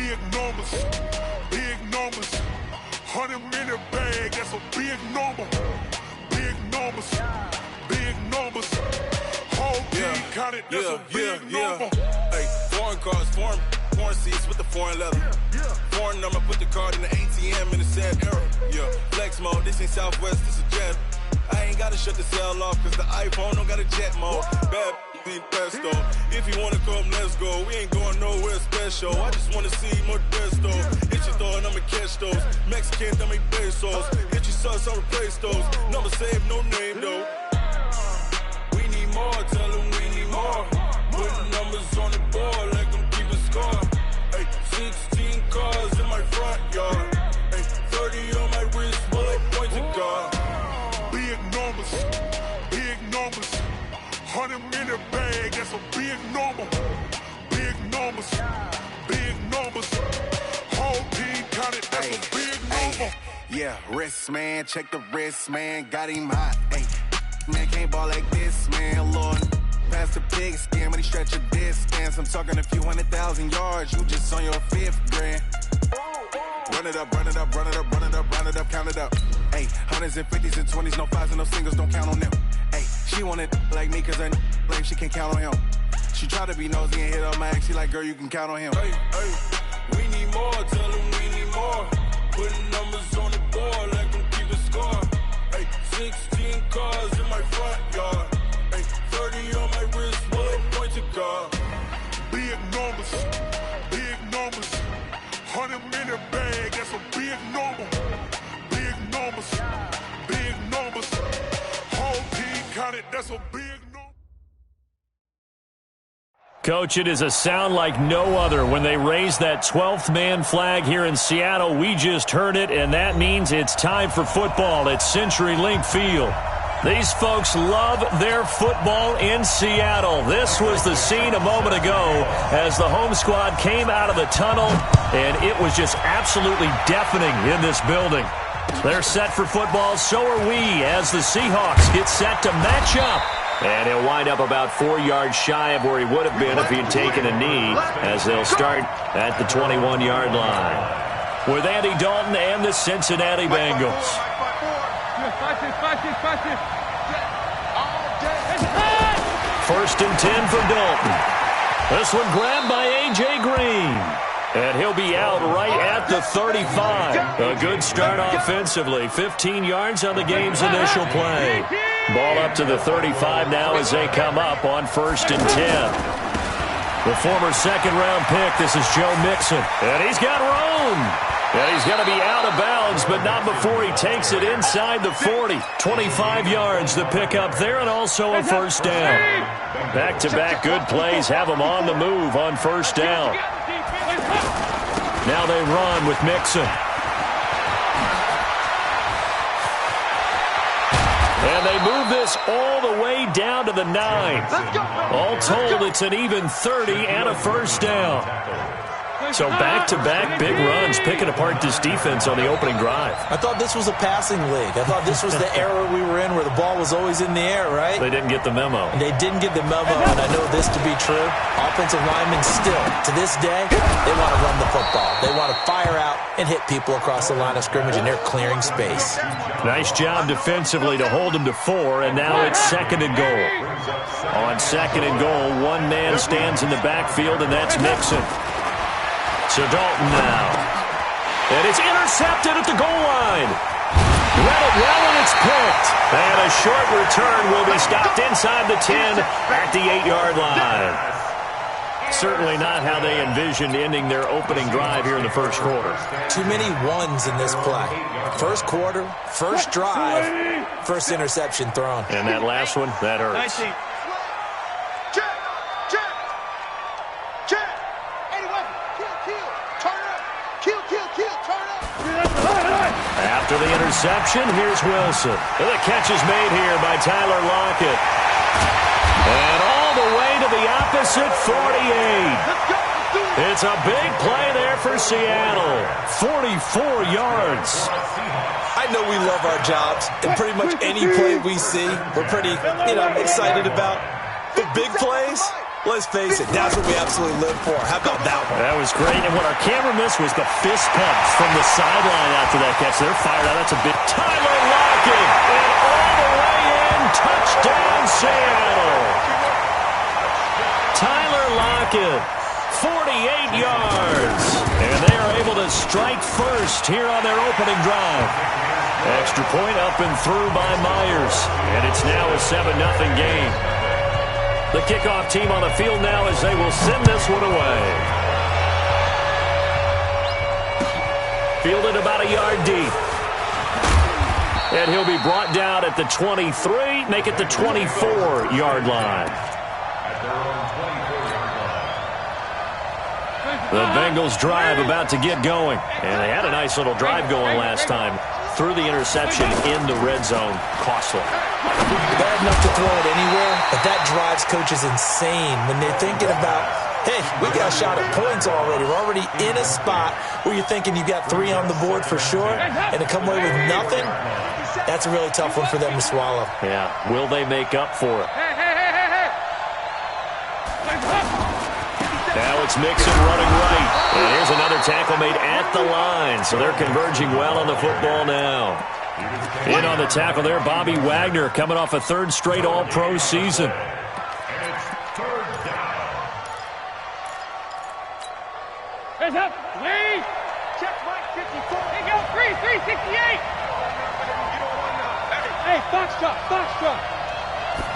Big numbers, big numbers. 100 in the bag, that's a big number. Big numbers, big numbers. Whole team counted, that's a big number. Hey, foreign cars, foreign seats with the foreign leather. Foreign number, put the card in the ATM in the sad era. Yeah, flex mode, this ain't Southwest, this is Jet. I ain't gotta shut the cell off, cause the iPhone don't got a jet mode. Bad be pesto. If you wanna come, let's go. We ain't going nowhere special. I just wanna see more Modesto. Hit your door and I'ma catch those. Mexican, dummy pesos. Hit your sauce, I'll replace those. Number saved, no name though. We need more, tell them we need more. Putting numbers on the board, like them keep a score. Hey, 16 cars in my front yard. Hey, 30 on my wrist, bullet point to God. Big numbers, big numbers. 100 in the bag, that's a big number. Big numbers, big numbers. Whole team counted, that's a big number. Yeah, wrist man, check the wrist man, got him hot. Hey, man can't ball like this, man, Lord. Pass the pig skin, but he stretch a distance. I'm talking a few 100,000 yards, you just on your 5th grand. Run it up, run it up, run it up, run it up, run it up, count it up. Hey, hundreds and 50s and 20s, no 5s and no singles, don't count on them. Hey, she wanted like me cause I like she can count on him. She tried to be nosy and hit her max, she like, girl, you can count on him. Hey, we need more, tell them we need more. Putting numbers on the board like them keep a score. Hey, 16 cars in my front yard. Hey, 30 on my wrist, bullet point to God. Big numbers, big numbers. 100 in the bag, that's a big number. Big numbers, big numbers. Whole team counted, that's a big number. Coach, it is a sound like no other when they raise that 12th man flag here in Seattle. We just heard it, and that means it's time for football at CenturyLink Field. These folks love their football in Seattle. This was the scene a moment ago as the home squad came out of the tunnel, and it was just absolutely deafening in this building. They're set for football, so are we, as the Seahawks get set to match up. And he'll wind up about 4 yards shy of where he would have been if he had taken a knee, as they'll start at the 21-yard line. With Andy Dalton and the Cincinnati Bengals. First and 10 for Dalton. This one grabbed by A.J. Green. And he'll be out right at the 35. A good start offensively. 15 yards on the game's initial play. Ball up to the 35 now as they come up on first and 10. The former second-round pick, this is Joe Mixon. And he's got room. And he's going to be out of bounds, but not before he takes it inside the 40. 25 yards the pickup there, and also a first down. Back-to-back good plays have him on the move on first down. Now they run with Mixon. And they move this all the way down to the 9. All told, it's an even 30 and a first down. So back-to-back big runs, picking apart this defense on the opening drive. I thought this was a passing league. I thought this was the era we were in where the ball was always in the air, right? They didn't get the memo. They didn't get the memo, and I know this to be true. Offensive linemen still, to this day, they want to run the football. They want to fire out and hit people across the line of scrimmage, and they're clearing space. Nice job defensively to hold them to 4, and now it's second and goal. On second and goal, one man stands in the backfield, and that's Mixon. So Dalton now. And it's intercepted at the goal line. Read it well, and it's picked. And a short return will be stopped inside the 10 at the 8-yard line. Certainly not how they envisioned ending their opening drive here in the first quarter. Too many ones in this play. First quarter, first drive, first interception thrown. And that last one, that hurts. After the interception, here's Wilson. And the catch is made here by Tyler Lockett. And all the way to the opposite 48. It's a big play there for Seattle. 44 yards. I know we love our jobs, and pretty much any play we see, we're pretty, excited about. The big plays, Let's face it, that's what we absolutely live for. How about that one? That was great. And what our camera missed was the fist pumps from the sideline after that catch. They're fired out. That's a big Tyler Lockett. And all the way in. Touchdown, Seattle. Tyler Lockett, 48 yards. And they are able to strike first here on their opening drive. Extra point up and through by Myers. And it's now a 7-0 game. The kickoff team on the field now as they will send this one away. Fielded about a yard deep. And he'll be brought down at the 23, make it the 24-yard line. The Bengals drive about to get going. And they had a nice little drive going last time. Through the interception in the red zone. Costly. Bad enough to throw it anywhere, but that drives coaches insane when they're thinking about, hey, we got a shot at points already. We're already in a spot where you're thinking you got 3 on the board for sure, and to come away with nothing, that's a really tough one for them to swallow. Yeah, will they make up for it? Now it's Mixon running right. And here's another tackle made at the line. So they're converging well on the football now. In on the tackle there, Bobby Wagner coming off a 3rd straight All-Pro season. Heads up, Lee! Check Mike 54. Hey, go, 368! Hey, Foxtrot!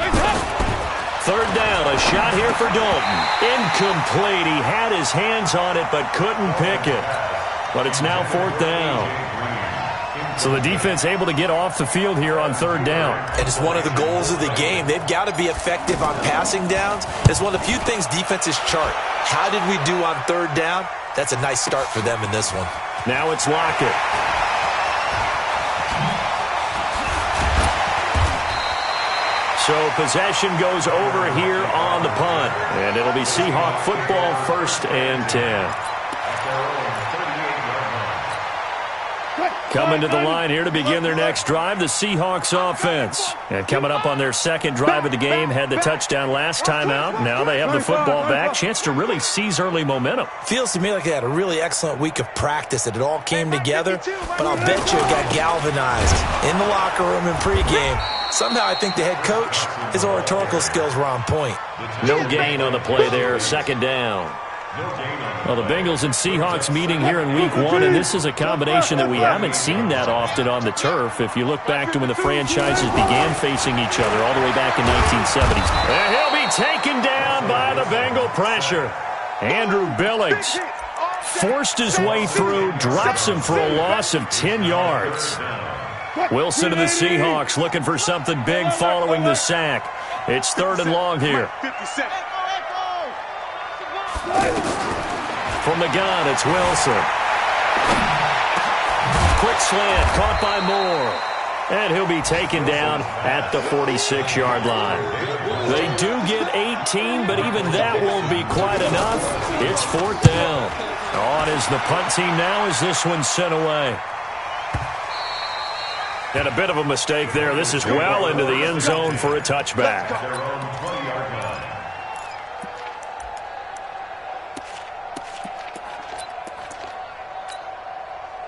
Heads up! 3rd down, a shot here for Dalton. Incomplete. He had his hands on it but couldn't pick it. But it's now 4th down. So the defense able to get off the field here on 3rd down. And it's one of the goals of the game. They've got to be effective on passing downs. It's one of the few things defenses chart. How did we do on 3rd down? That's a nice start for them in this one. Now it's Lockett. So possession goes over here on the punt. And it'll be Seahawk football, 1st and 10. Coming to the line here to begin their next drive, the Seahawks offense. And coming up on their 2nd drive of the game, had the touchdown last time out. Now they have the football back. Chance to really seize early momentum. Feels to me like they had a really excellent week of practice, that it all came together. But I'll bet you it got galvanized in the locker room in pregame. Somehow I think the head coach, his oratorical skills were on point. No gain on the play there, 2nd down. Well, the Bengals and Seahawks meeting here in Week 1, and this is a combination that we haven't seen that often on the turf. If you look back to when the franchises began facing each other all the way back in 1970s. And he'll be taken down by the Bengal pressure. Andrew Billings forced his way through, drops him for a loss of 10 yards. Wilson of the Seahawks looking for something big following the sack. It's 3rd and long here. From the gun, it's Wilson. Quick slant, caught by Moore. And he'll be taken down at the 46-yard line. They do get 18, but even that won't be quite enough. It's 4th down. On is the punt team now as this one's sent away. And a bit of a mistake there. This is well into the end zone for a touchback.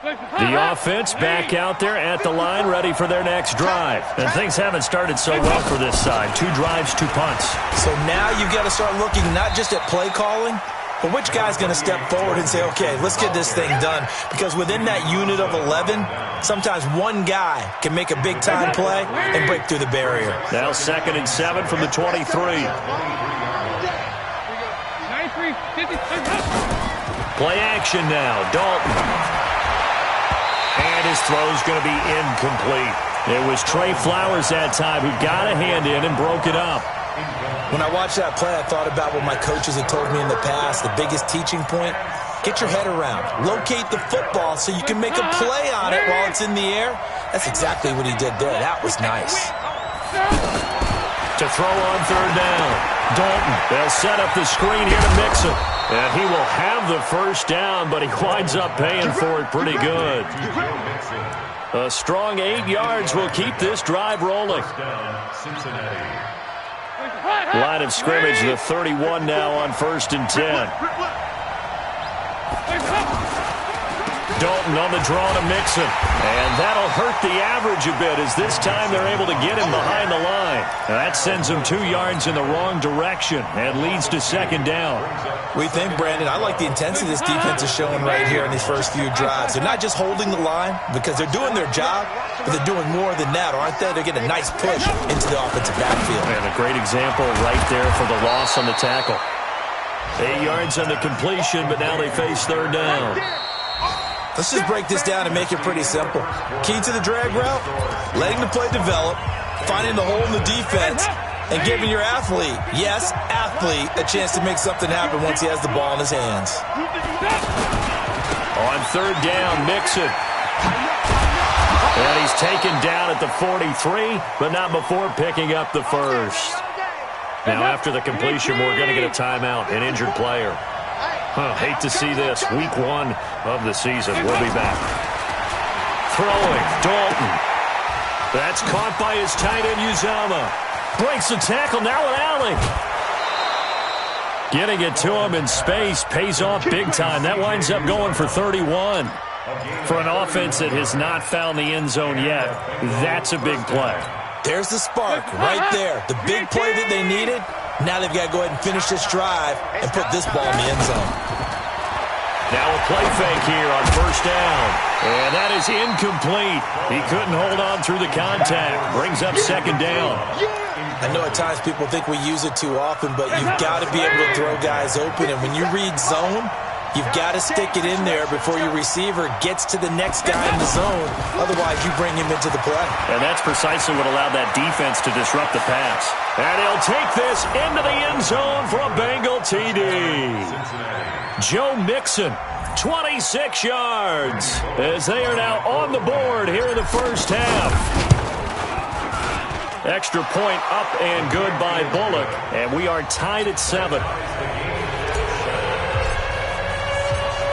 The offense back out there at the line, ready for their next drive. And things haven't started so well for this side. 2 drives, 2 punts. So now you've got to start looking not just at play calling, but which guy's going to step forward and say, okay, let's get this thing done. Because within that unit of 11, sometimes one guy can make a big-time play and break through the barrier. Now 2nd and 7 from the 23. Play action now. Dalton. And his throw's going to be incomplete. It was Trey Flowers that time who got a hand in and broke it up. When I watched that play, I thought about what my coaches had told me in the past. The biggest teaching point, get your head around. Locate the football so you can make a play on it while it's in the air. That's exactly what he did there. That was nice. To throw on 3rd down. Dalton, they'll set up the screen here to Mixon. And he will have the 1st down, but he winds up paying for it pretty good. A strong 8 yards will keep this drive rolling. Line of scrimmage, the 31 now on 1st and 10. Dalton on the draw to Mixon. And that'll hurt the average a bit as this time they're able to get him behind the line. And that sends him 2 yards in the wrong direction and leads to 2nd down. We think, Brandon, I like the intensity this defense is showing right here in these first few drives. They're not just holding the line because they're doing their job, but they're doing more than that, aren't they? They're getting a nice push into the offensive backfield. And a great example right there for the loss on the tackle. 8 yards on the completion, but now they face 3rd down. Let's just break this down and make it pretty simple. Key to the drag route, letting the play develop, finding the hole in the defense, and giving your athlete, yes, athlete, a chance to make something happen once he has the ball in his hands. On 3rd down, Mixon. And he's taken down at the 43, but not before picking up the first. Now, after the completion, we're going to get a timeout, an injured player. Hate to see this. Week 1 of the season. We'll be back. Throwing, Dalton. That's caught by his tight end, Uzama. Breaks the tackle, now an alley. Getting it to him in space pays off big time. That winds up going for 31. For an offense that has not found the end zone yet, that's a big play. There's the spark right there. The big play that they needed. Now they've got to go ahead and finish this drive and put this ball in the end zone. Now a play fake here on 1st down. And that is incomplete. He couldn't hold on through the contact. Brings up 2nd down. I know at times people think we use it too often, but you've got to be able to throw guys open. And when you read zone, you've got to stick it in there before your receiver gets to the next guy in the zone. Otherwise, you bring him into the play. And that's precisely what allowed that defense to disrupt the pass. And he'll take this into the end zone for a Bengal TD. Joe Mixon, 26 yards, as they are now on the board here in the first half. Extra point up and good by Bullock, and we are tied at 7.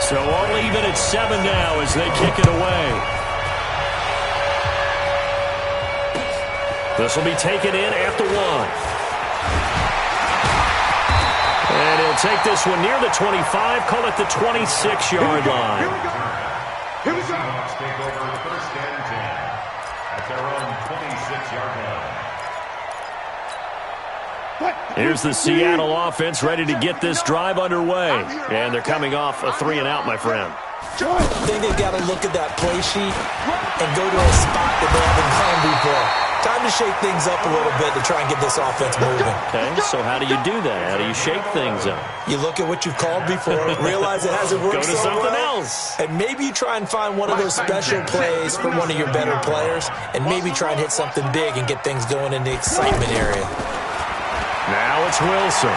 So all even at 7 now as they kick it away. This will be taken in after 1. And he'll take this one near the 25, call it the 26-yard line. Here we go. Seahawks take over 1st and 10 at their own 26-yard line. Here's the Seattle offense ready to get this drive underway. And thee coming off a 3-and-out, my friend. I think they've got to look at that play sheet and go to a spot that they haven't planned before. Time to shake things up a little bit to try and get this offense moving. Okay, so how do you do that? How do you shake things up? You look at what you've called before, realize it hasn't worked so so something well, else. and maybe you try and find one of those special plays from one of your better players, and maybe try and hit something big and get things going in the excitement area. Now it's Wilson.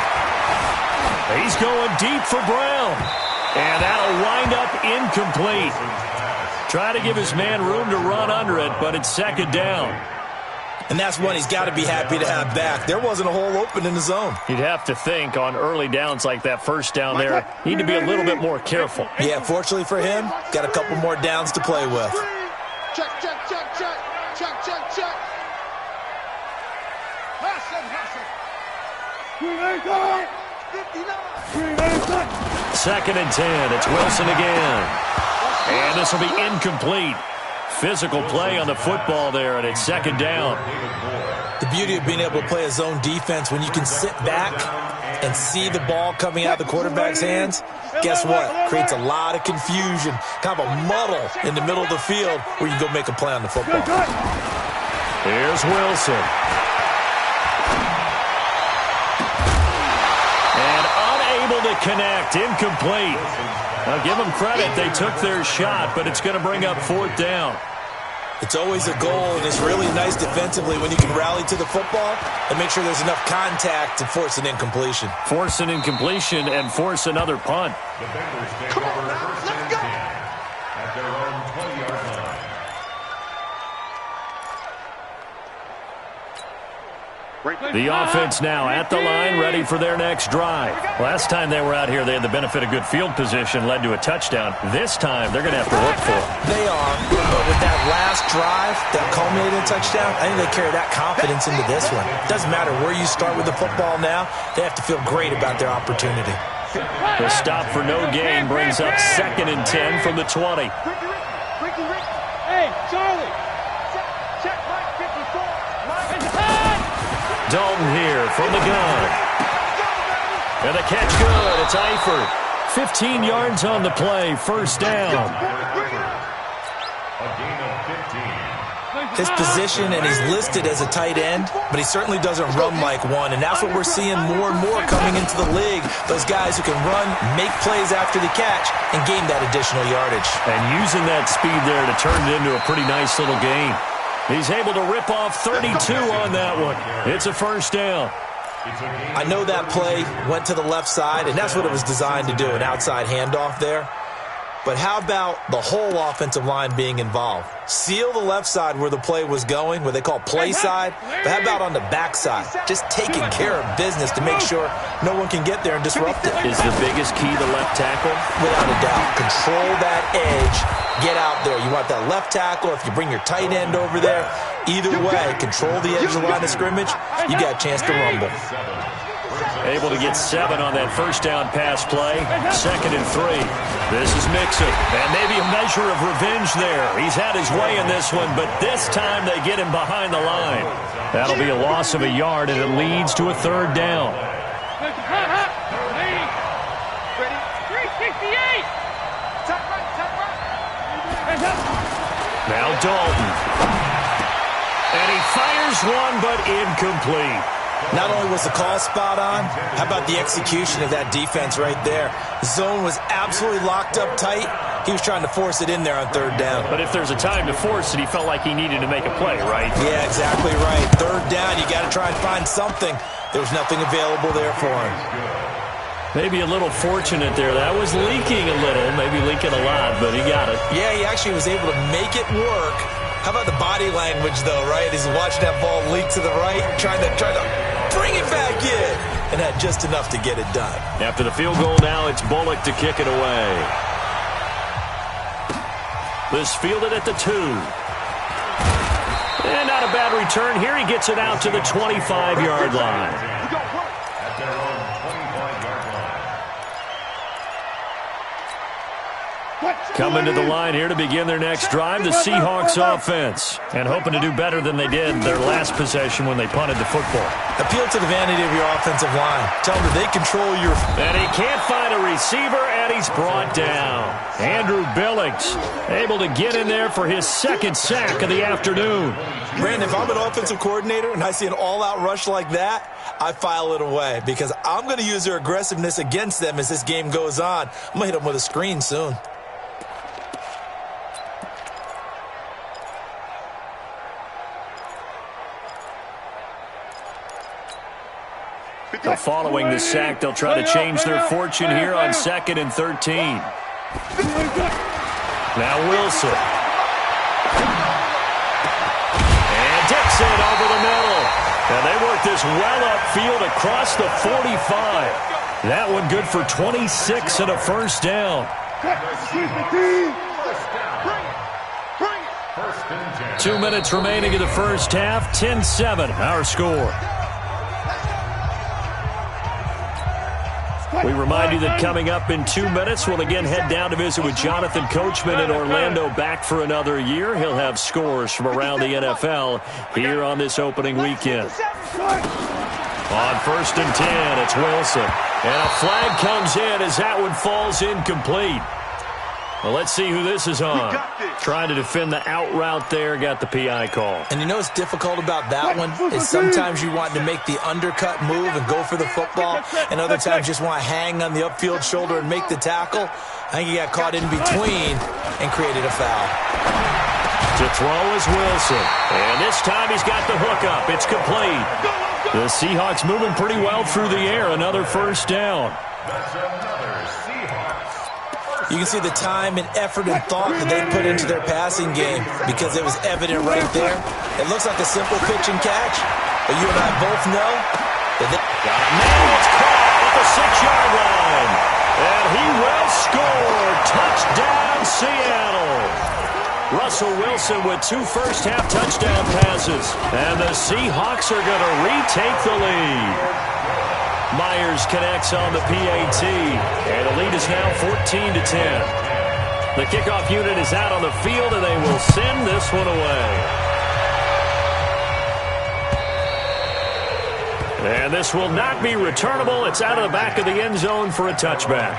He's going deep for Brown. And that'll wind up incomplete. Try to give his man room to run under it, but it's 2nd down. And that's one he's got to be happy to have back. There wasn't a hole open in the zone. You'd have to think on early downs like that 1st down there, need to be a little bit more careful. Yeah, fortunately for him, got a couple more downs to play with. Check, check, check, check. Check, check, check. Hustle, hustle. 2nd and 10. It's Wilson again. And this will be incomplete. Physical play on the football there, and it's 2nd down. The beauty of being able to play a zone defense when you can sit back and see the ball coming out of the quarterback's hands, guess what? Creates a lot of confusion, kind of a muddle in the middle of the field where you can go make a play on the football. Here's Wilson. And unable to connect, incomplete. Now give them credit, they took their shot, but it's going to bring up 4th down. It's always a goal, and it's really nice defensively when you can rally to the football and make sure there's enough contact to force an incompletion. Force an incompletion and force another punt. The Bengals take over 1st and 10 at their own 20-yard line. The offense now at the line, ready for their next drive. Last time they were out here, they had the benefit of good field position, led to a touchdown. This time, they're going to have to work for it. They are, but with that last drive that culminated in a touchdown, I think they carry that confidence into this one. It doesn't matter where you start with the football now. They have to feel great about their opportunity. The stop for no gain brings up 2nd and 10 from the 20. Hey, Charlie. Check Mike 54. Dalton here from the gun. And the catch good. It's Eifert. 15 yards on the play. First down. A gain of 15. His position, and he's listed as a tight end, but he certainly doesn't run like one, and that's what we're seeing more and more coming into the league. Those guys who can run, make plays after the catch, and gain that additional yardage. And using that speed there to turn it into a pretty nice little gain. He's able to rip off 32 on that one. It's a first down. I know that play went to the left side, and that's what it was designed to do, an outside handoff there. But how about the whole offensive line being involved? Seal the left side where the play was going, what they call play side, but how about on the back side? Just taking care of business to make sure no one can get there and disrupt it. Is the biggest key the left tackle? Without a doubt. Control that edge. Get out there. You want that left tackle. If you bring your tight end over there, either way, control the edge of the line of scrimmage, you got a chance to rumble. Able to get 7 on that first down pass play. 2nd and 3. This is Mixon. And maybe a measure of revenge there. He's had his way in this one, but this time they get him behind the line. That'll be a loss of a yard, and it leads to a 3rd down. 368. Now Dalton. And he fires one, but incomplete. Not only was the call spot on, how about the execution of that defense right there? The zone was absolutely locked up tight. He was trying to force it in there on 3rd down. But if there's a time to force it, he felt like he needed to make a play, right? Yeah, exactly right. 3rd down, you got to try and find something. There was nothing available there for him. Maybe a little fortunate there. That was leaking a little, maybe leaking a lot, but he got it. Yeah, he actually was able to make it work. How about the body language, though, right? As he watched that ball leak to the right, trying to bring it back in, and had just enough to get it done. After the field goal now, it's Bullock to kick it away. This fielded at the 2. And not a bad return here. He gets it out to the 25-yard line. At their own 25-yard line. Coming to the line here to begin their next drive, the Seahawks offense. And hoping to do better than they did their last possession when they punted the football. Appeal to the vanity of your offensive line. Tell them that they control your... And he can't find a receiver, and he's brought down. Andrew Billings able to get in there for his 2nd sack of the afternoon. Brandon, if I'm an offensive coordinator and I see an all-out rush like that, I file it away because I'm going to use their aggressiveness against them as this game goes on. I'm going to hit them with a screen soon. Following the sack, they'll try to change their fortune here on 2nd and 13. Now Wilson. And Dixon over the middle. And they work this well upfield across the 45. That one good for 26 and a first down. 2 minutes remaining in the first half. 10-7, our score. We remind you that coming up in 2 minutes, we'll again head down to visit with Jonathan Coachman in Orlando, back for another year. He'll have scores from around the NFL here on this opening weekend. On 1st and 10, it's Wilson. And a flag comes in as that one falls incomplete. Well, let's see who this is on. Trying to defend the out route there, got the PI call. And you know what's difficult about that one is sometimes you want to make the undercut move and go for the football, and other times just want to hang on the upfield shoulder and make the tackle. I think he got caught in between and created a foul. To throw is Wilson. And this time he's got the hook up. It's complete. The Seahawks moving pretty well through the air. Another first down. That's another Seahawks. You can see the time and effort and thought that they put into their passing game because it was evident right there. It looks like a simple pitch and catch, But you and I both know that got a man that's caught at the 6-yard line. And he will score. Touchdown, Seattle. Russell Wilson with 2 first-half touchdown passes. And the Seahawks are going to retake the lead. Myers connects on the PAT. And the lead is now 14-10. The kickoff unit is out on the field, and they will send this one away. And this will not be returnable. It's out of the back of the end zone for a touchback.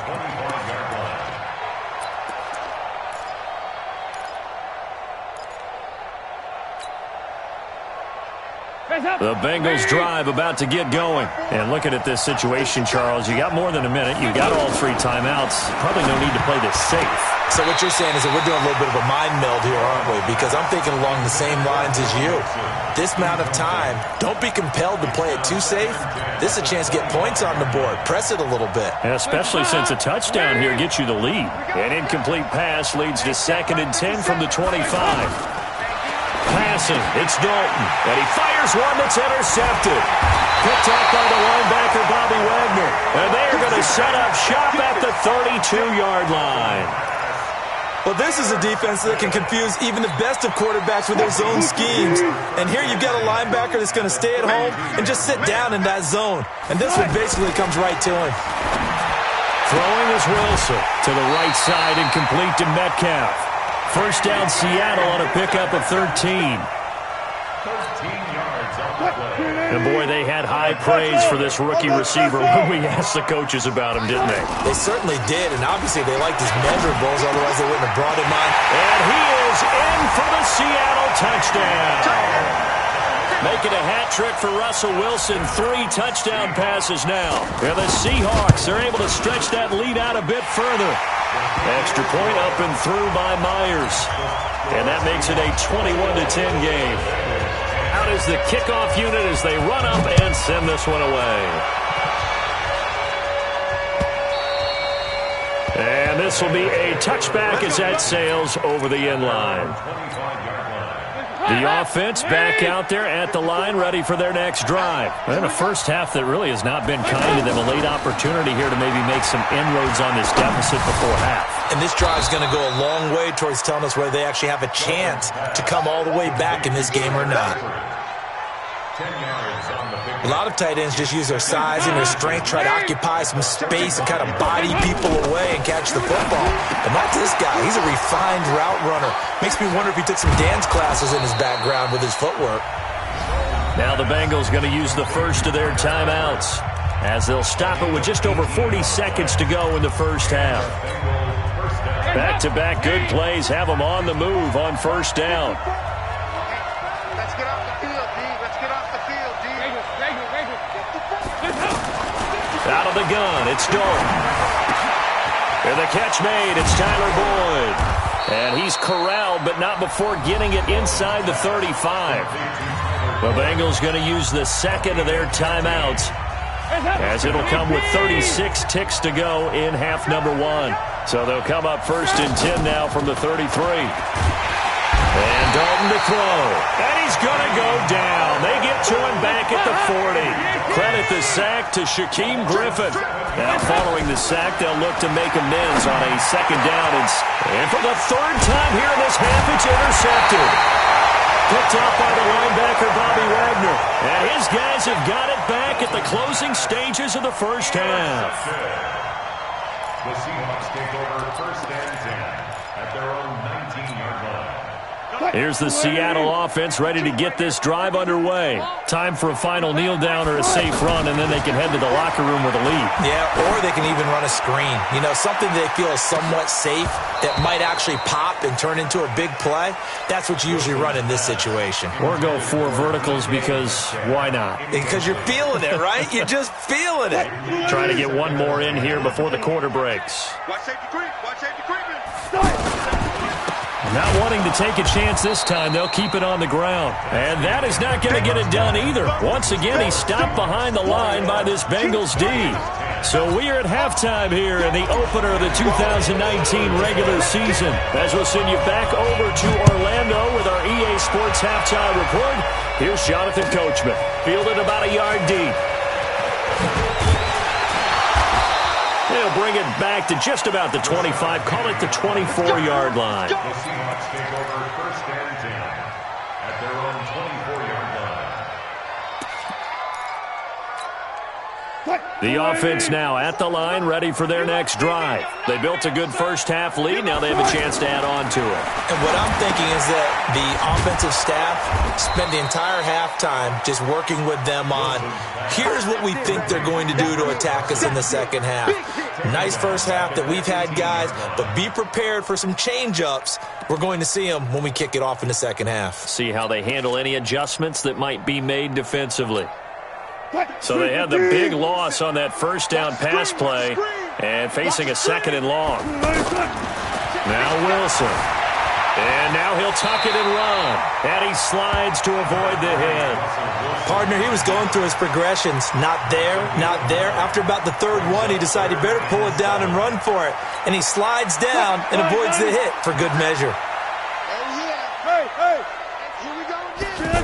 The Bengals drive about to get going. And looking at this situation, Charles, you got more than a minute. You got all 3 timeouts. Probably no need to play this safe. So what you're saying is that we're doing a little bit of a mind meld here, aren't we? Because I'm thinking along the same lines as you. This amount of time, don't be compelled to play it too safe. This is a chance to get points on the board. Press it a little bit. And especially since a touchdown here gets you the lead. An incomplete pass leads to 2nd and 10 from the 25. Passing, it's Dalton, and he fires one that's intercepted. Picked up by the linebacker, Bobby Wagner. And they're going to set up shop at the 32-yard line. Well, this is a defense that can confuse even the best of quarterbacks with their zone schemes. And here you've got a linebacker that's going to stay at home and just sit down in that zone. And this one basically comes right to him. Throwing is Wilson to the right side and complete to Metcalf. First down, Seattle on a pickup of 13. 13 yards on the play. And boy, they had high praise for this rookie receiver when we asked the coaches about him, didn't they? They certainly did, and obviously they liked his measurables, otherwise they wouldn't have brought him on. And he is in for the Seattle touchdown. Making a hat trick for Russell Wilson. 3 touchdown passes now. And the Seahawks are able to stretch that lead out a bit further. Extra point up and through by Myers. And that makes it a 21-10 game. Out is the kickoff unit as they run up and send this one away. And this will be a touchback as that sails over the end line. The offense back out there at the line, ready for their next drive. And a first half that really has not been kind to them. A late opportunity here to maybe make some inroads on this deficit before half. And this drive is going to go a long way towards telling us whether they actually have a chance to come all the way back in this game or not. 10 yards on the pick. A lot of tight ends just use their size and their strength, try to occupy some space and kind of body people away and catch the football. But not this guy. He's a refined route runner. Makes me wonder if he took some dance classes in his background with his footwork. Now the Bengals going to use the first of their timeouts as they'll stop it with just over 40 seconds to go in the first half. Back-to-back good plays have them on the move on first down. Let's get off the field, D. Let's get off the field, D. Out of the gun, it's Dalton. And the catch made, it's Tyler Boyd. And he's corralled, but not before getting it inside the 35. The Bengals going to use the second of their timeouts, as it'll come with 36 ticks to go in half number 1. So they'll come up 1st and 10 now from the 33. And Dalton to throw. And he's going to go down. They get to him back at the 40. Credit the sack to Shaquem Griffin. Now following the sack, they'll look to make amends on a second down. And for the 3rd time here in this half, it's intercepted. Picked up by the linebacker, Bobby Wagner. And his guys have got it back at the closing stages of the first half. The Seahawks take over 1st and 10 at their own 19-yard line. Here's the Seattle offense ready to get this drive underway. Time for a final kneel down or a safe run, and then they can head to the locker room with a lead. Yeah, or they can even run a screen. You know, something they feel is somewhat safe that might actually pop and turn into a big play. That's what you usually run in this situation. Or go 4 verticals because why not? Because you're feeling it, right? You're just feeling it. Trying to get one more in here before the quarter breaks. Watch safety creep. Watch safety creeping. Not wanting to take a chance this time, they'll keep it on the ground. And that is not going to get it done either. Once again, he's stopped behind the line by this Bengals D. So we are at halftime here in the opener of the 2019 regular season. As we'll send you back over to Orlando with our EA Sports Halftime Report, here's Jonathan Coachman, fielded about a yard deep. They'll bring it back to just about the 25, call it the 24-yard line. The Seahawks take over first and 10 at their own 24-yard line. The offense now at the line, ready for their next drive. They built a good first-half lead. Now they have a chance to add on to it. And what I'm thinking is that the offensive staff spent the entire halftime just working with them on, here's what we think they're going to do to attack us in the second half. Nice first half that we've had, guys, but be prepared for some change-ups. We're going to see them when we kick it off in the second half. See how they handle any adjustments that might be made defensively. So they had the big loss on that first down pass play and facing a second and long. Now Wilson. And now he'll tuck it and run. And he slides to avoid the hit. Partner, he was going through his progressions. Not there, not there. After about the third one, he decided he better pull it down and run for it. And he slides down and avoids the hit for good measure. Hey, here we go again.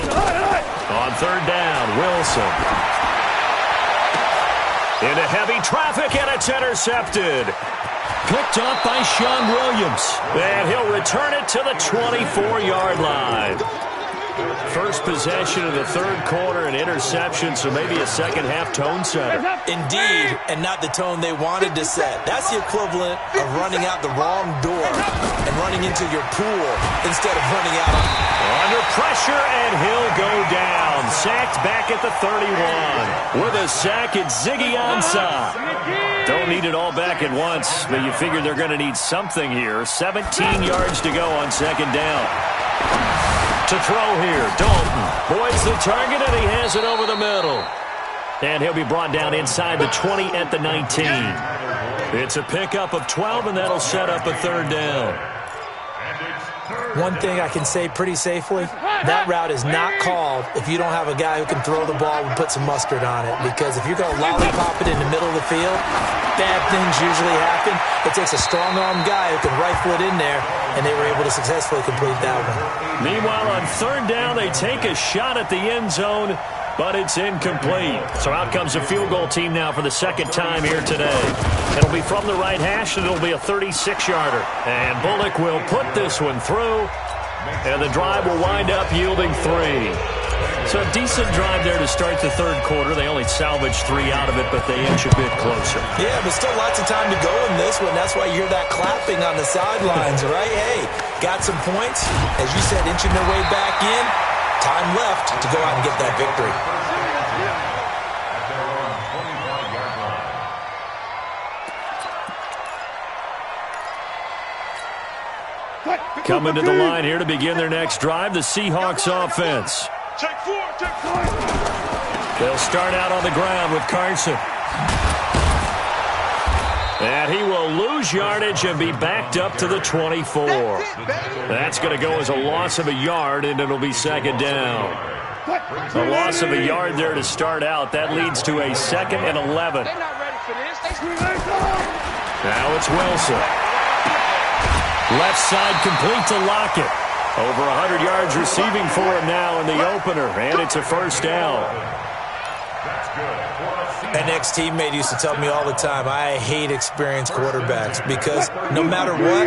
On third down, Wilson. Into heavy traffic, and it's intercepted. Picked up by Sean Williams. And he'll return it to the 24-yard line. First possession of the third quarter, an interception, so maybe a second-half tone setter. Indeed, and not the tone they wanted to set. That's the equivalent of running out the wrong door and running into your pool instead of running out Under pressure, and he'll go down. Sacked back at the 31. With a sack, it's Ziggy Ansah. Don't need it all back at once, but you figure they're going to need something here. 17 yards to go on second down. To throw here, Dalton. Boyd's the target, and he has it over the middle. And he'll be brought down inside the 20 at the 19. It's a pickup of 12, and that'll set up a third down. One thing I can say pretty safely, that route is not called if you don't have a guy who can throw the ball and put some mustard on it. Because if you're going to lollipop it in the middle of the field, bad things usually happen. It takes a strong-arm guy who can rifle it in there, and they were able to successfully complete that one. Meanwhile, on third down, they take a shot at the end zone, but it's incomplete. So out comes a field goal team now for the second time here today. It'll be from the right hash, and it'll be a 36-yarder. And Bullock will put this one through, and the drive will wind up yielding 3. So a decent drive there to start the third quarter. They only salvaged 3 out of it, but they inch a bit closer. Yeah, but still lots of time to go in this one. That's why you hear that clapping on the sidelines, right? Hey, got some points. As you said, inching their way back in. Time left to go out and get that victory. Coming to the line here to begin their next drive, the Seahawks offense. They'll start out on the ground with Carson. And he will lose yardage and be backed up to the 24. That's going to go as a loss of a yard, and it'll be second down. A loss of a yard there to start out. That leads to a 2nd and 11. Now it's Wilson. Left side complete to Lockett. Over 100 yards receiving for him now in the opener, and it's a first down. An ex-teammate used to tell me all the time, I hate experienced quarterbacks because no matter what,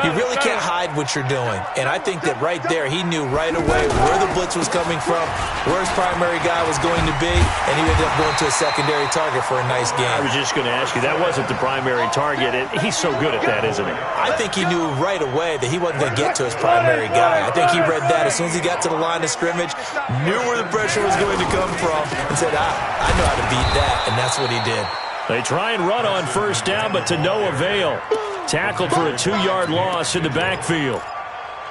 you really can't hide what you're doing. And I think that right there, he knew right away where the blitz was coming from, where his primary guy was going to be, and he ended up going to a secondary target for a nice game. I was just going to ask you, that wasn't the primary target. He's so good at that, isn't he? I think he knew right away that he wasn't going to get to his primary guy. I think he read that as soon as he got to the line of scrimmage, knew where the pressure was going to come from, and said, I know how to beat that. And that's what he did. They try and run on first down, but to no avail. Tackled for a 2-yard loss in the backfield.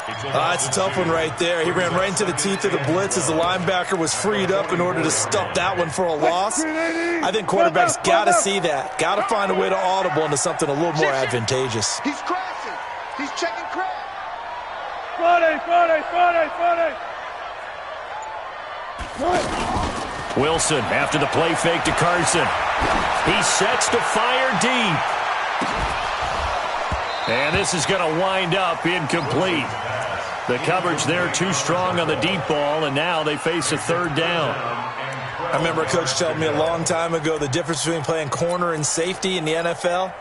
It's a tough one right there. He ran right into the teeth of the blitz as the linebacker was freed up in order to stop that one for a loss. I think quarterbacks got to see that. Got to find a way to audible into something a little more advantageous. He's crashing. He's checking crash. Friday. Wilson after the play fake to Carson. He sets to fire deep. And this is going to wind up incomplete. The coverage there too strong on the deep ball, and now they face a third down. I remember a coach telling me a long time ago the difference between playing corner and safety in the NFL.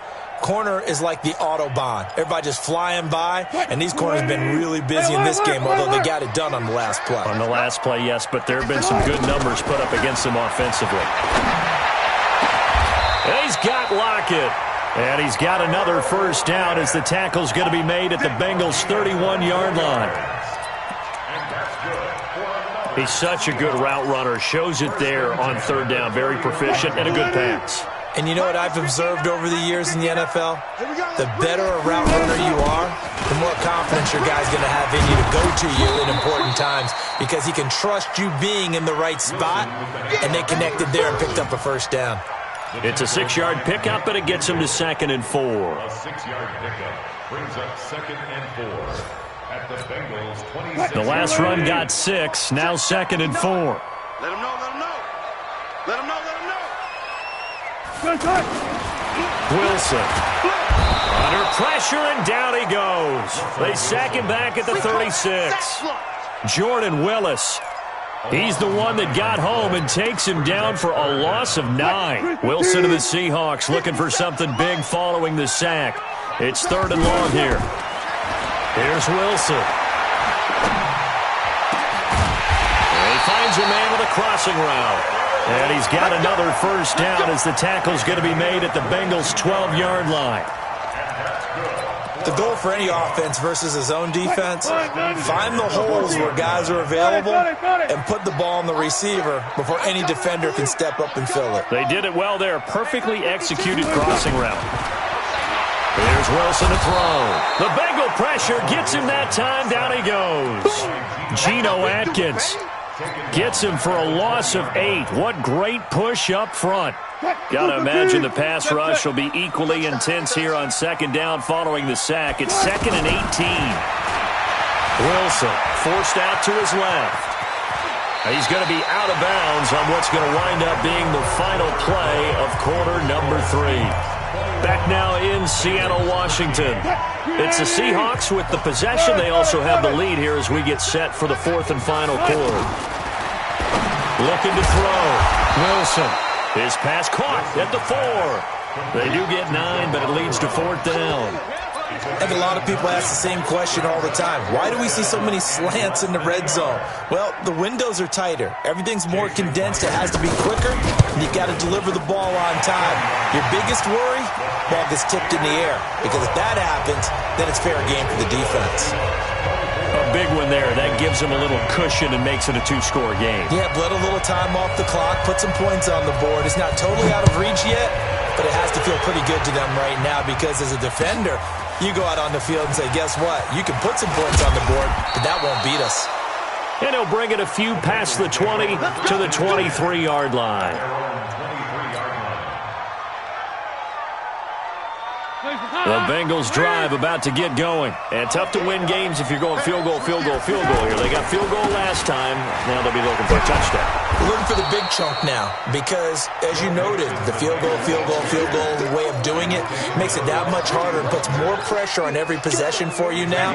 Corner is like the Autobahn. Everybody just flying by, and these corners have been really busy in this game, although they got it done on the last play. On the last play, yes, but there have been some good numbers put up against them offensively. He's got Lockett. And he's got another first down as the tackle's going to be made at the Bengals' 31-yard line. He's such a good route runner. Shows it there on third down. Very proficient and a good pass. And you know what I've observed over the years in the NFL? The better a route runner you are, the more confidence your guy's going to have in you to go to you in important times because he can trust you being in the right spot, and they connected there and picked up a first down. It's a 6-yard pickup, but it gets him to 2nd and 4. A 6-yard pickup brings up 2nd and 4 at the Bengals' 26. The last run got 6, now 2nd and 4. Let him know, let him know. Let him know, let him know. Wilson. Under pressure, and down he goes. They sack him back at the 36. Jordan Willis. He's the one that got home and takes him down for a loss of 9. Wilson and the Seahawks looking for something big following the sack. It's 3rd and long here. Here's Wilson. And he finds a man with a crossing route. And he's got another first down as the tackle's going to be made at the Bengals' 12-yard line. The goal for any offense versus his own defense, find the holes where guys are available and put the ball on the receiver before any defender can step up and fill it. They did it well there. Perfectly executed crossing route. Here's Wilson to throw. The Bengal pressure gets him that time. Down he goes. Geno Atkins gets him for a loss of 8. What great push up front. Got to imagine the pass rush will be equally intense here on 2nd down following the sack. It's 2nd and 18. Wilson forced out to his left. He's going to be out of bounds on what's going to wind up being the final play of quarter number 3. Back now in Seattle, Washington. It's the Seahawks with the possession. They also have the lead here as we get set for the 4th and final quarter. Looking to throw. Wilson. His pass caught at the 4. They do get 9, but it leads to 4th down. I think a lot of people ask the same question all the time. Why do we see so many slants in the red zone? Well, the windows are tighter. Everything's more condensed. It has to be quicker, and you've got to deliver the ball on time. Your biggest worry? Ball gets tipped in the air. Because if that happens, then it's fair game for the defense. A big one there. That gives them a little cushion and makes it a 2-score game. Yeah, let a little time off the clock, put some points on the board. It's not totally out of reach yet, but it has to feel pretty good to them right now because as a defender, you go out on the field and say, guess what? You can put some points on the board, but that won't beat us. And he'll bring it a few past the 20 to the 23-yard line. The Bengals drive about to get going. And tough to win games if you're going field goal, field goal, field goal here. They got field goal last time. Now they'll be looking for a touchdown. We're looking for the big chunk now because, as you noted, the field goal way of doing it makes it that much harder and puts more pressure on every possession for you now.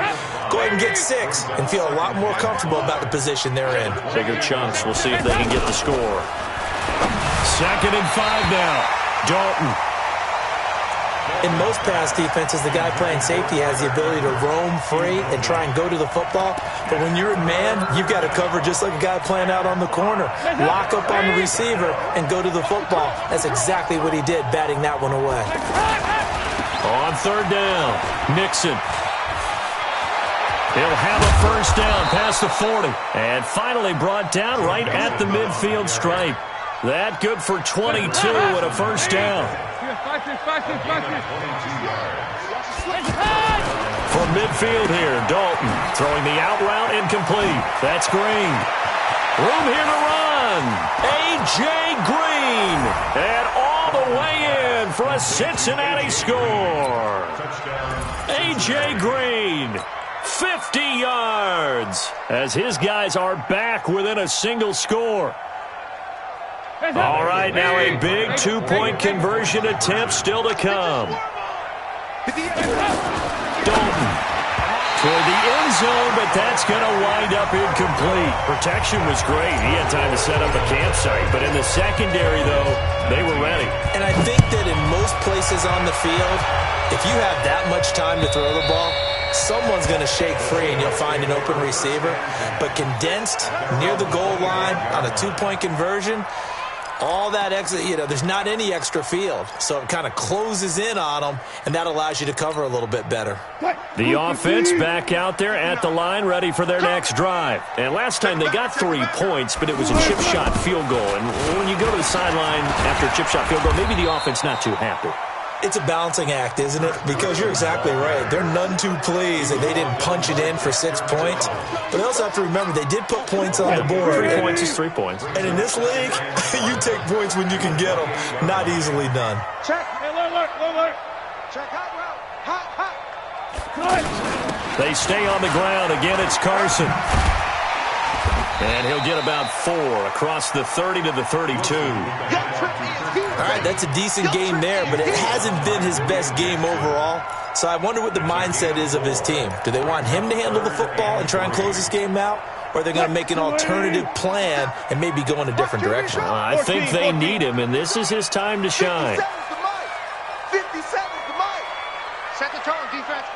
Go ahead and get 6 and feel a lot more comfortable about the position they're in. Bigger chunks. We'll see if they can get the score. 2nd and 5 now. Dalton. In most pass defenses, the guy playing safety has the ability to roam free and try and go to the football. But when you're in man, you've got to cover just like a guy playing out on the corner. Lock up on the receiver and go to the football. That's exactly what he did, batting that one away. On 3rd down, Nixon. He'll have a first down past the 40. And finally brought down right at the midfield stripe. That good for 22 and a first down. From midfield here, Dalton throwing the out route incomplete. That's Green. Room here to run. A.J. Green. And all the way in for a Cincinnati score. A.J. Green. 50 yards as his guys are back within a single score. All right, now a big two-point conversion attempt still to come. Dalton toward the end zone, but that's going to wind up incomplete. Protection was great. He had time to set up a campsite, but in the secondary, though, they were ready. And I think that in most places on the field, if you have that much time to throw the ball, someone's going to shake free and you'll find an open receiver. But condensed near the goal line on a two-point conversion, all that extra, there's not any extra field. So it kind of closes in on them, and that allows you to cover a little bit better. The offense back out there at the line, ready for their next drive. And last time they got 3 points, but it was a chip shot field goal. And when you go to the sideline after a chip shot field goal, maybe the offense not too happy. It's a balancing act, isn't it? Because you're exactly right. They're none too pleased that they didn't punch it in for 6 points. But they also have to remember they did put points on the board. 3 points is 3 points. And in this league, you take points when you can get them. Not easily done. Check. Hey, look. Check. Hot. They stay on the ground. Again, it's Carson. And he'll get about 4 across the 30 to the 32. All right, that's a decent game there, but it hasn't been his best game overall. So I wonder what the mindset is of his team. Do they want him to handle the football and try and close this game out? Or are they going to make an alternative plan and maybe go in a different direction? I think they need him, and this is his time to shine. 50 seconds to Mike. Set the tone, defense.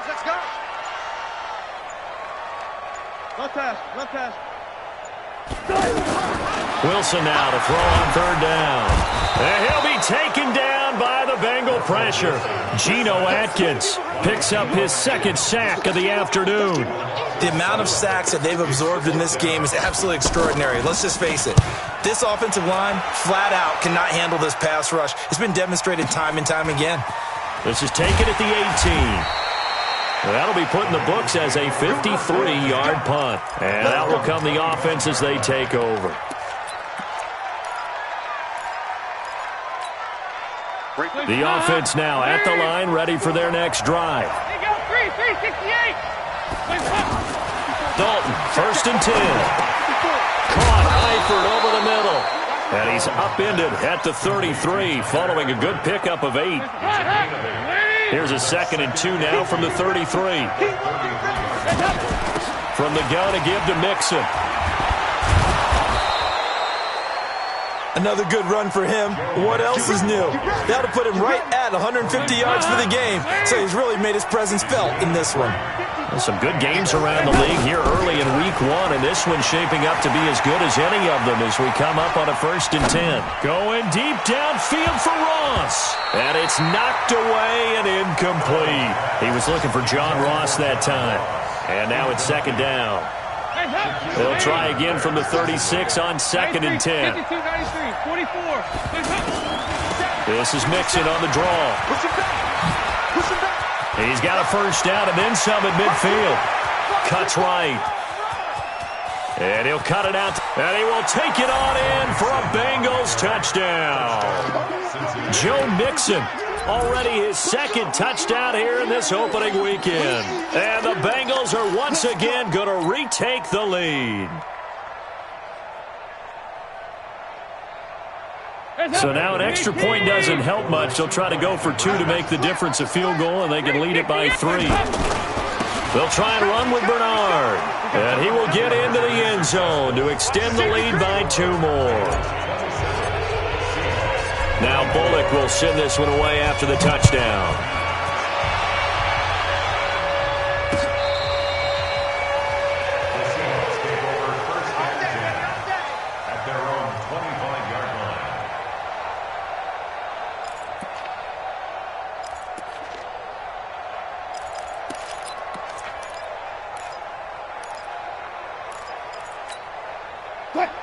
Let's go. Left pass. Wilson now to throw on 3rd down. And he'll be taken down by the Bengal pressure. Geno Atkins picks up his 2nd sack of the afternoon. The amount of sacks that they've absorbed in this game is absolutely extraordinary. Let's just face it. This offensive line, flat out, cannot handle this pass rush. It's been demonstrated time and time again. This is taken at the 18. That'll be put in the books as a 53-yard punt. And out will come the offense as they take over. The offense now at the line, ready for their next drive. They go 368. Dalton, 1st and 10. Caught Eifert over the middle. And he's upended at the 33 following a good pickup of 8. Here's a 2nd and 2 now from the 33. From the gun to give to Mixon. Another good run for him. What else is new? That'll put him right at 150 yards for the game. So he's really made his presence felt in this one. Well, some good games around the league here early in week 1, and this one's shaping up to be as good as any of them as we come up on a 1st and 10. Going deep downfield for Ross. And it's knocked away and incomplete. He was looking for John Ross that time. And now it's 2nd down. They'll try again from the 36 on 2nd and 10. 44. This is Mixon on the draw. He's got a 1st down and then some at midfield. Cuts right. And he'll cut it out. And he will take it on in for a Bengals touchdown. Joe Mixon, already his 2nd touchdown here in this opening weekend. And the Bengals are once again going to retake the lead. So now an extra point doesn't help much. They'll try to go for 2 to make the difference a field goal, and they can lead it by 3. They'll try and run with Bernard. And he will get into the end zone to extend the lead by 2 more. Now Bullock will send this one away after the touchdown.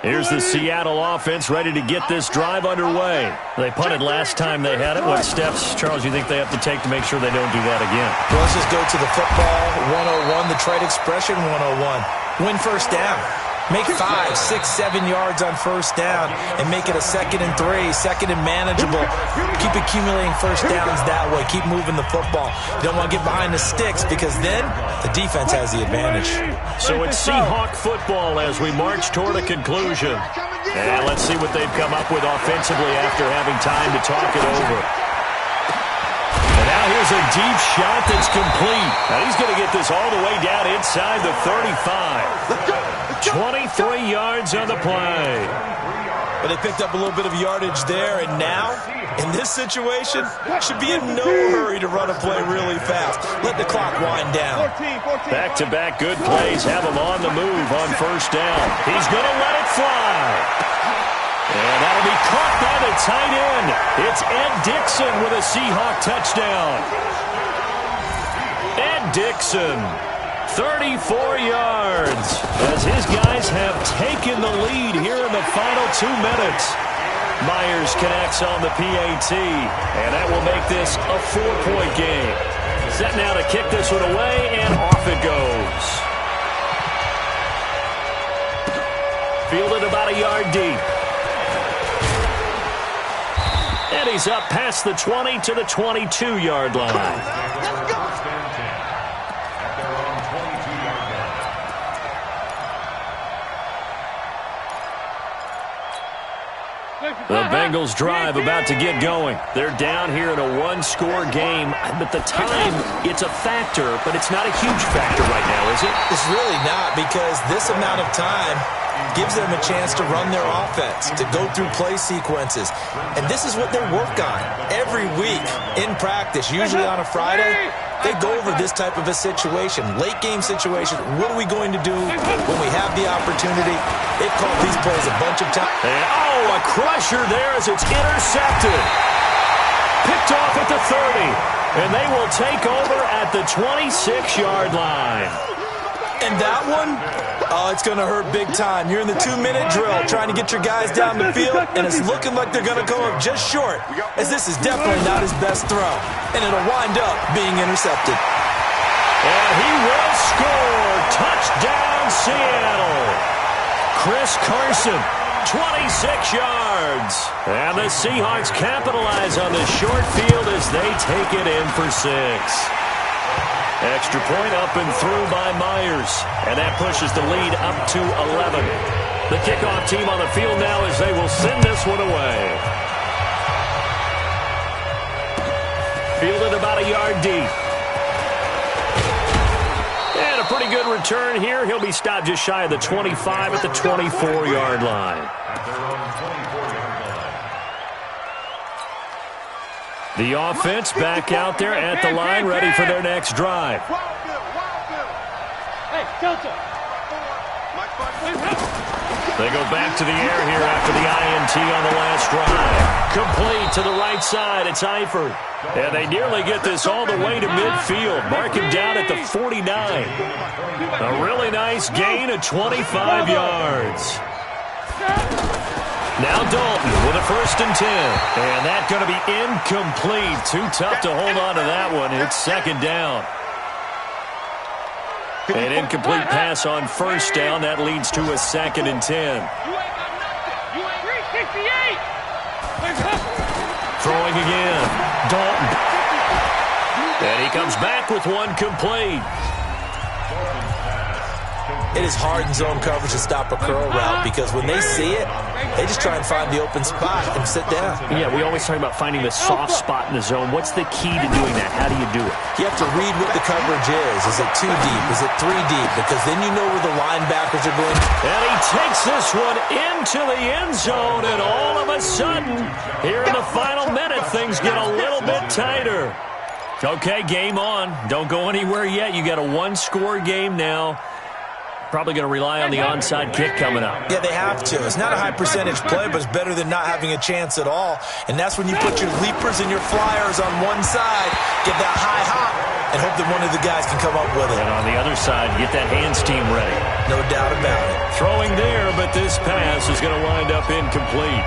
Here's the Seattle offense ready to get this drive underway. They punted last time they had it. What steps, Charles, you think they have to take to make sure they don't do that again? Well, let's just go to the football 101, the trade expression 101. Win 1st down. Make 5, 6, 7 yards on 1st down and make it a 2nd and 3, 2nd and manageable. Keep accumulating 1st downs that way. Keep moving the football. You don't want to get behind the sticks because then the defense has the advantage. So it's Seahawk football as we march toward a conclusion. And let's see what they've come up with offensively after having time to talk it over. And now here's a deep shot that's complete. Now he's going to get this all the way down inside the 35. 23 yards on the play. But they picked up a little bit of yardage there, and now, in this situation, should be in no hurry to run a play really fast. Let the clock wind down. Back-to-back good plays have him on the move on first down. He's going to let it fly. And that'll be caught by the tight end. It's Ed Dixon with a Seahawk touchdown. Ed Dixon, 34 yards, as his guys have taken the lead here in the final 2 minutes. Myers connects on the PAT, and that will make this a 4-point game. Set now to kick this one away, and off it goes. Fielded about a yard deep. And he's up past the 20 to the 22-yard line. The Bengals drive about to get going. They're down here in a one-score game. But the time, it's a factor, but it's not a huge factor right now, is it? It's really not, because this amount of time gives them a chance to run their offense, to go through play sequences. And this is what they work on every week in practice, usually on a Friday. They go over this type of a situation, late-game situation. What are we going to do when we have the opportunity? They've called these plays a bunch of times. Oh, a crusher there as it's intercepted. Picked off at the 30. And they will take over at the 26-yard line. And that one, oh, it's going to hurt big time. You're in the 2-minute drill trying to get your guys down the field, and it's looking like they're going to come up just short, as this is definitely not his best throw. And it'll wind up being intercepted. And he will score. Touchdown, Seattle. Chris Carson, 26 yards. And the Seahawks capitalize on the short field as they take it in for 6. Extra point up and through by Myers. And that pushes the lead up to 11. The kickoff team on the field now as they will send this one away. Fielded about a yard deep. And a pretty good return here. He'll be stopped just shy of the 25 at the 24-yard line. The offense back out there at the line, ready for their next drive. They go back to the air here after the INT on the last drive. Complete to the right side. It's Eifert. And they nearly get this all the way to midfield. Mark him down at the 49. A really nice gain of 25 yards. Now Dalton with a 1st and 10. And that's going to be incomplete. Too tough to hold on to that one. It's 2nd down. An incomplete pass on 1st down. That leads to a 2nd and 10. Throwing again. Dalton. And he comes back with one complete. It is hard in zone coverage to stop a curl route because when they see it, they just try and find the open spot and sit down. Yeah, we always talk about finding the soft spot in the zone. What's the key to doing that? How do you do it? You have to read what the coverage is. Is it 2 deep? Is it 3 deep? Because then you know where the linebackers are going. And he takes this one into the end zone, and all of a sudden, here in the final minute, things get a little bit tighter. Okay, game on. Don't go anywhere yet. You got a one-score game now. Probably going to rely on the onside kick coming up. Yeah, they have to. It's not a high percentage play, but it's better than not having a chance at all. And that's when you put your leapers and your flyers on one side, get that high hop, and hope that one of the guys can come up with it. And on the other side, get that hands team ready. No doubt about it. Throwing there, but this pass is going to wind up incomplete.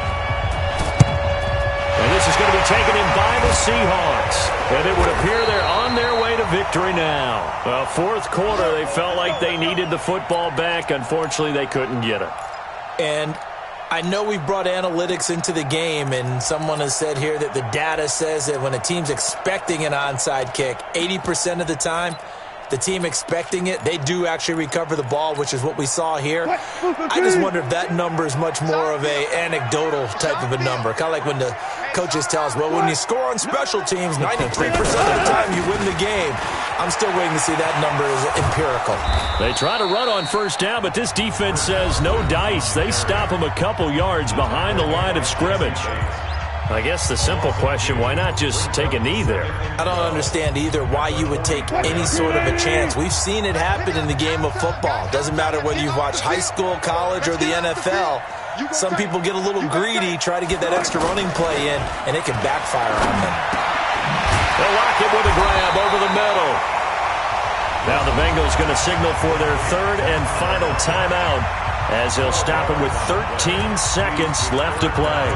And this is going to be taken in by the Seahawks. And it would appear they're on their way to victory now. Well, 4th quarter, they felt like they needed the football back. Unfortunately, they couldn't get it. And I know we've brought analytics into the game, and someone has said here that the data says that when a team's expecting an onside kick, 80% of the time, the team expecting it, they do actually recover the ball, which is what we saw here. I just wonder if that number is much more of a anecdotal type of a number. Kind of like when the coaches tell us, well, when you score on special teams, 93% of the time you win the game. I'm still waiting to see that number is empirical. They try to run on first down, but this defense says no dice. They stop them a couple yards behind the line of scrimmage. I guess the simple question, why not just take a knee there? I don't understand either why you would take any sort of a chance. We've seen it happen in the game of football. Doesn't matter whether you've watched high school, college, or the NFL. Some people get a little greedy, try to get that extra running play in, and it can backfire on them. They'll lock it with a grab over the middle. Now the Bengals going to signal for their third and final timeout as they'll stop it with 13 seconds left to play.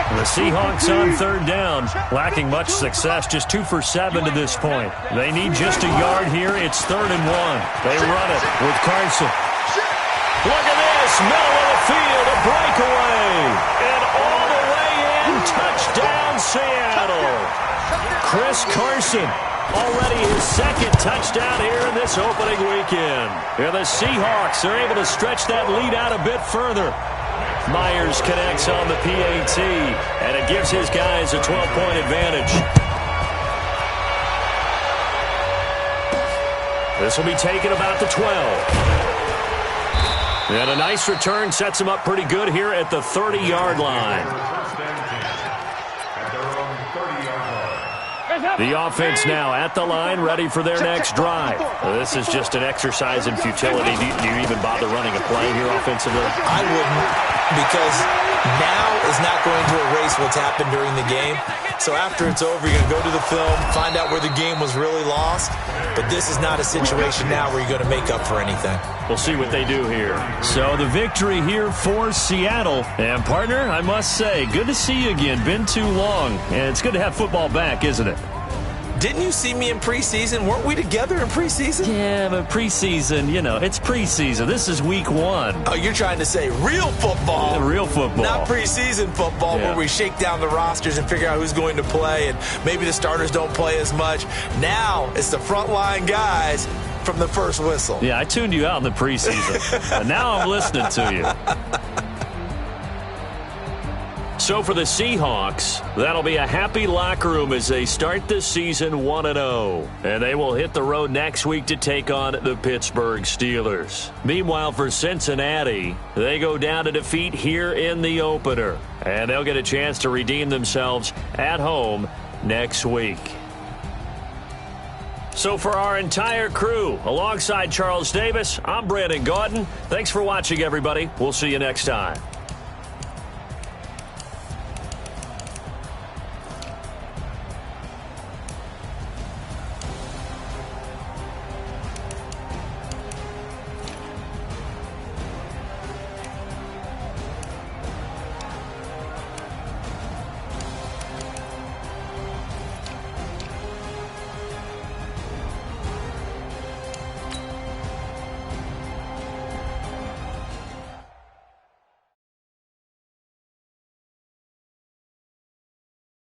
The Seahawks on third down, lacking much success, just 2 for 7 to this point. They need just a yard here. It's 3rd and 1. They run it with Carson. Look at this, middle of the field, a breakaway, and all the way in, touchdown Seattle. Chris Carson, already his second touchdown here in this opening weekend. And the Seahawks are able to stretch that lead out a bit further. Myers connects on the PAT, and it gives his guys a 12-point advantage. This will be taken about the 12. And a nice return sets him up pretty good here at the 30-yard line. The offense now at the line, ready for their next drive. This is just an exercise in futility. Do you even bother running a play here offensively? I wouldn't, because now is not going to erase what's happened during the game. So after it's over, you're going to go to the film, find out where the game was really lost. But this is not a situation now where you're going to make up for anything. We'll see what they do here. So the victory here for Seattle. And, partner, I must say, good to see you again. Been too long. And it's good to have football back, isn't it? Didn't you see me in preseason? Weren't we together in preseason? Yeah, but preseason, it's preseason. This is week 1. Oh, you're trying to say real football. Yeah, real football. Not preseason football where we shake down the rosters and figure out who's going to play, and maybe the starters don't play as much. Now it's the frontline guys from the first whistle. Yeah, I tuned you out in the preseason. And now I'm listening to you. So for the Seahawks, that'll be a happy locker room as they start the season 1-0. And they will hit the road next week to take on the Pittsburgh Steelers. Meanwhile, for Cincinnati, they go down to defeat here in the opener. And they'll get a chance to redeem themselves at home next week. So for our entire crew, alongside Charles Davis, I'm Brandon Gaudin. Thanks for watching, everybody. We'll see you next time.